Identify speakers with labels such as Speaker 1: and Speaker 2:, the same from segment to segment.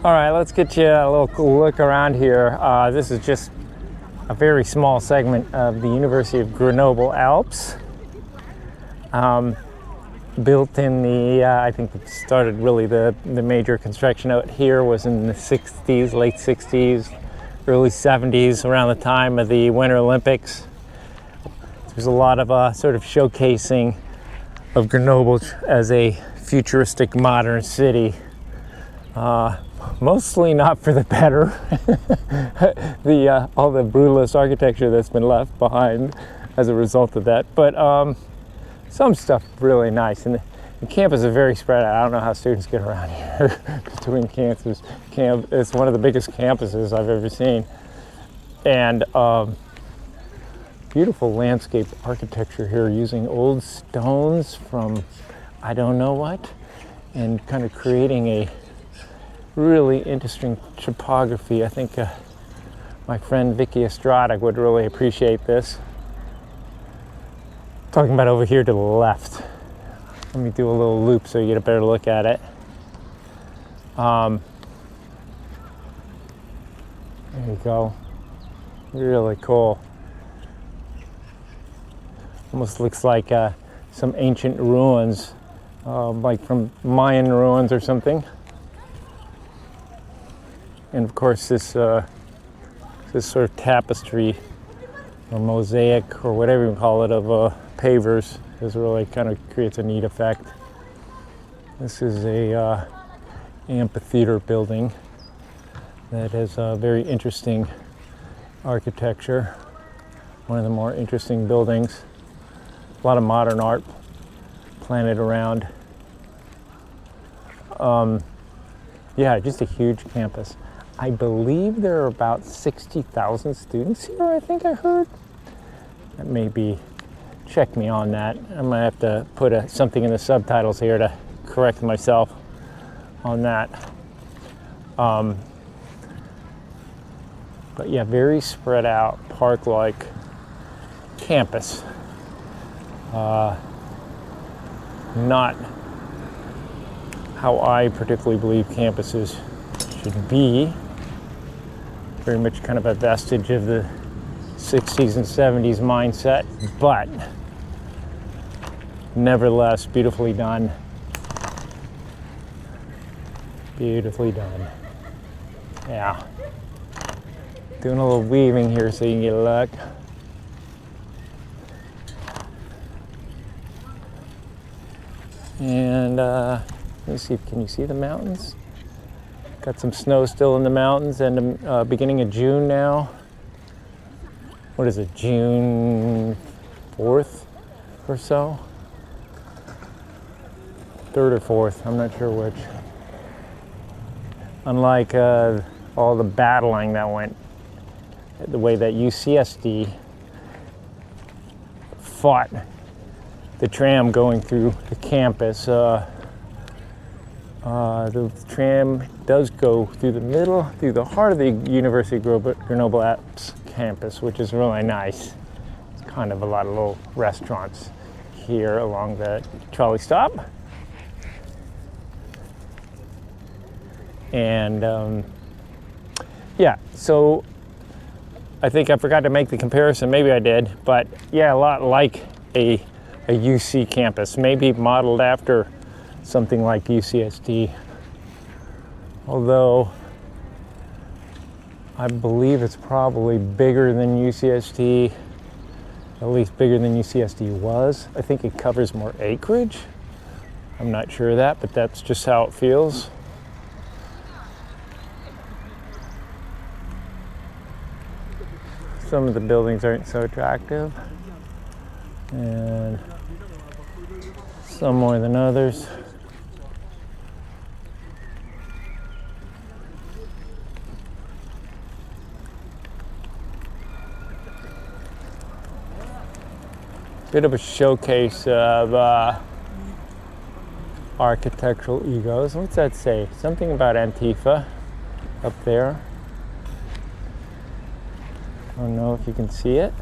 Speaker 1: All right, let's get you a little look around here. This is just a very small segment of the University of Grenoble Alpes. Built in the, I think it started really the major construction out here was in the 60s, late 60s, early 70s, around the time of the Winter Olympics. There's a lot of sort of showcasing of Grenoble as a futuristic modern city. Mostly not for the better. All the brutalist architecture that's been left behind as a result of that. But some stuff really nice. And the campus is very spread out. I don't know how students get around here between campuses. It's one of the biggest campuses I've ever seen. And beautiful landscape architecture here using old stones from I don't know what, and kind of creating a really interesting topography. I think my friend Vicky Estrada would really appreciate this. Talking about over here to the left. Let me do a little loop so you get a better look at it. There you go. Really cool. Almost looks like some ancient ruins, like from Mayan ruins or something. And of course this sort of tapestry or mosaic or whatever you call it of pavers is really kind of creates a neat effect. This is a amphitheater building that has very interesting architecture. One of the more interesting buildings. A lot of modern art planted around. Yeah, just a huge campus. I believe there are about 60,000 students here, I think I heard. That may be, check me on that. I might have to put something in the subtitles here to correct myself on that. But yeah, very spread out, park-like campus. Not how I particularly believe campuses should be. Very much kind of a vestige of the 60s and 70s mindset, but nevertheless beautifully done. Beautifully done. Yeah. Doing a little weaving here so you can get a look. And let me see, can you see the mountains? Got some snow still in the mountains, and beginning of June now. What is it, June 4th or so? 3rd or 4th, I'm not sure which. Unlike all the battling that went, the way that UCSD fought the tram going through the campus. The tram does go through the middle, through the heart of the University Grenoble Alpes campus, which is really nice. It's kind of a lot of little restaurants here along the trolley stop. And yeah, so I think I forgot to make the comparison, maybe I did, but yeah, a lot like a UC campus, maybe modeled after something like UCSD, although I believe it's probably bigger than UCSD, at least bigger than UCSD was. I think it covers more acreage. I'm not sure of that, but that's just how it feels. Some of the buildings aren't so attractive, and some more than others. Bit of a showcase of architectural egos. What's that say? Something about Antifa up there. I don't know if you can see it.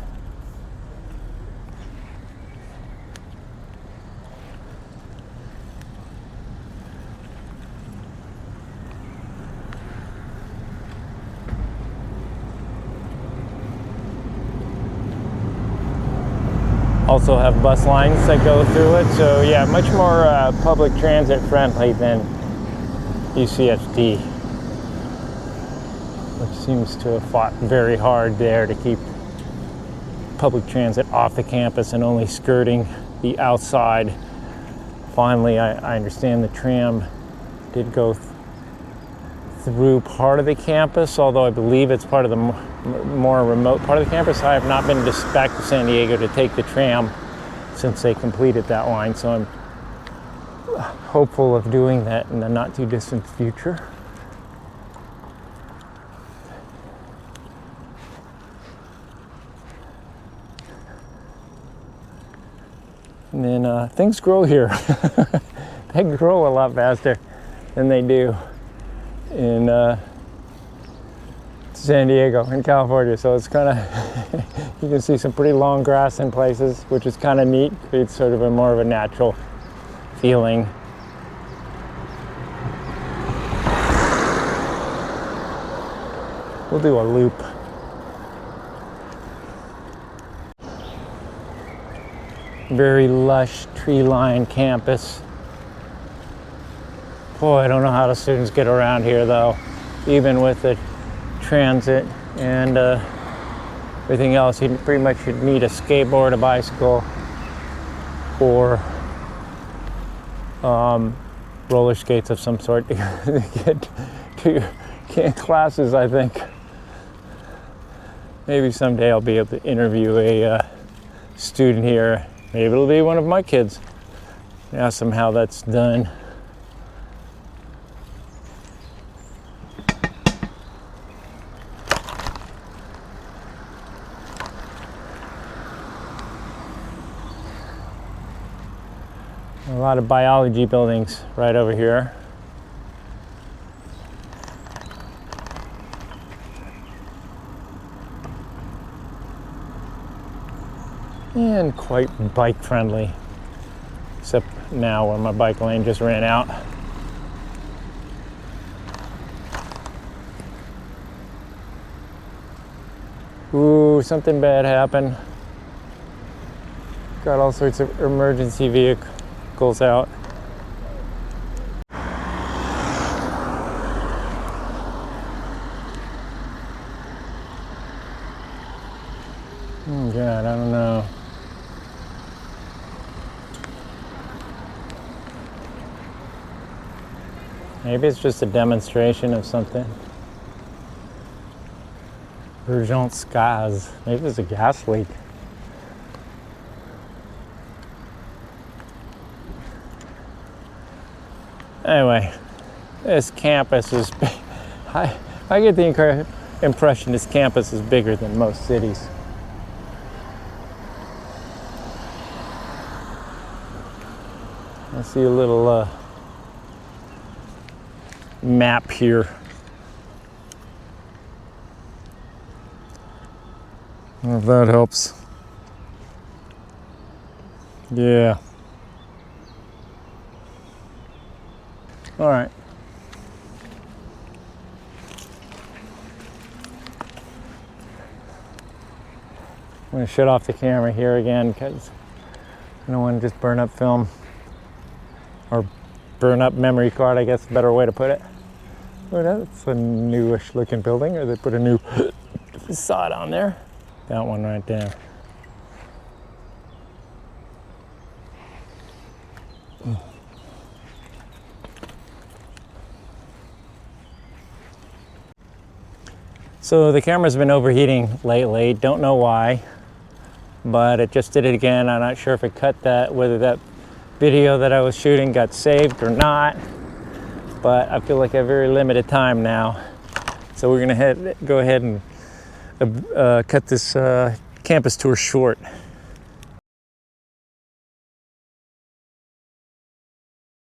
Speaker 1: also have bus lines that go through it. So yeah, much more public transit friendly than UCSD, which seems to have fought very hard there to keep public transit off the campus and only skirting the outside. Finally, I understand the tram did go through part of the campus, although I believe it's part of the more remote part of the campus. I have not been back to San Diego to take the tram since they completed that line, so I'm hopeful of doing that in the not too distant future. And then things grow here. They grow a lot faster than they do in San Diego in California. So it's kind of, you can see some pretty long grass in places, which is kind of neat. Creates sort of a more of a natural feeling. We'll do a loop. Very lush, tree-lined campus. Boy, I don't know how the students get around here though, even with the transit and everything else. You pretty much should need a skateboard, a bicycle, or roller skates of some sort to get to classes, I think. Maybe someday I'll be able to interview a student here. Maybe it'll be one of my kids. Ask them how that's done. A lot of biology buildings right over here. And quite bike friendly, except now where my bike lane just ran out. Ooh, something bad happened. Got all sorts of emergency vehicles out. Oh God, I don't know. Maybe it's just a demonstration of something. Urgence gaz. Maybe it's a gas leak. Anyway, this campus is big. I get the impression this campus is bigger than most cities. I see a little map here. Well, if that helps. Yeah. All right. I'm going to shut off the camera here again because I don't want to just burn up film. Or burn up memory card, I guess is a better way to put it. Oh, that's a newish looking building, or they put a new facade on there. That one right there. So the camera's been overheating lately, don't know why, but it just did it again. I'm not sure if it cut that, whether that video that I was shooting got saved or not, but I feel like I have very limited time now. So we're gonna go ahead and cut this campus tour short.